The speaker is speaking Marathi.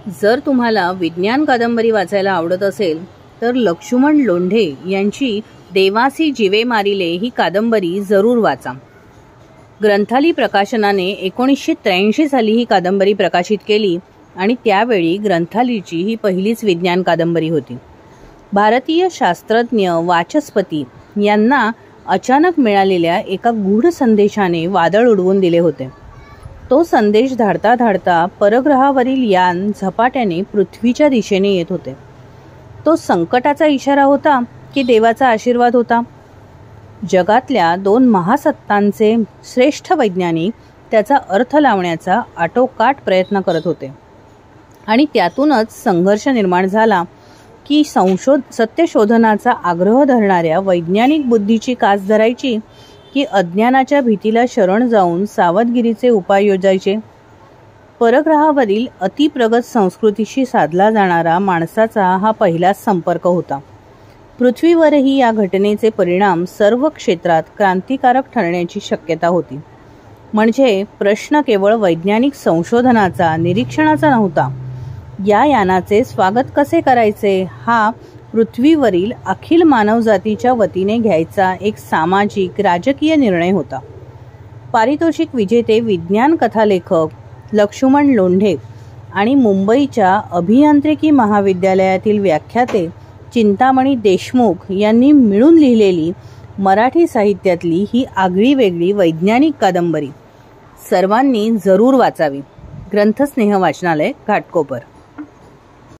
जर तुम्हाला विज्ञान कादंबरी वाचायला आवडत असेल तर लक्ष्मण लोंढे यांची देवासी जिवे मारिले ही कादंबरी जरूर वाचा. ग्रंथाली प्रकाशनाने 1983 साली ही कादंबरी प्रकाशित केली आणि त्यावेळी ग्रंथालीची ही पहिलीच विज्ञान कादंबरी होती. भारतीय शास्त्रज्ञ वाचस्पती यांना अचानक मिळालेल्या एका गूढ संदेशाने वादळ उडवून दिले होते. तो संदेश धाडता धाडता परग्रहावरील यान झपाट्याने पृथ्वीच्या दिशेने येत होते. तो संकटाचा इशारा होता की देवाचा आशीर्वाद होता? जगातल्या 2 महासत्तांचे श्रेष्ठ वैज्ञानिक त्याचा अर्थ लावण्याचा आटोकाट प्रयत्न करत होते आणि त्यातूनच संघर्ष निर्माण झाला की सत्यशोधनाचा आग्रह धरणाऱ्या वैज्ञानिक बुद्धीची कास धरायची की अज्ञानाच्या भीतीला शरण जाऊन सावधगिरीचे उपाय योजायचे. परग्रहावरील अतिप्रगत संस्कृतीशी साधला जाणारा माणसाचा हा पहिलाच संपर्क होता. पृथ्वीवरही या घटनेचे परिणाम सर्व क्षेत्रात क्रांतिकारक ठरण्याची शक्यता होती. म्हणजे प्रश्न केवळ वैज्ञानिक संशोधनाचा, निरीक्षणाचा नव्हता. या यानाचे स्वागत कसे करायचे हा पृथ्वीवरील अखिल मानवजातीच्या वतीने घ्यायचा एक सामाजिक, राजकीय निर्णय होता. पारितोषिक विजेते विज्ञान कथालेखक लक्ष्मण लोंढे आणि मुंबईच्या अभियांत्रिकी महाविद्यालयातील व्याख्याते चिंतामणी देशमुख यांनी मिळून लिहिलेली मराठी साहित्यातली ही आगळीवेगळी वैज्ञानिक कादंबरी सर्वांनी जरूर वाचावी. ग्रंथस्नेह वाचनालय, घाटकोपर.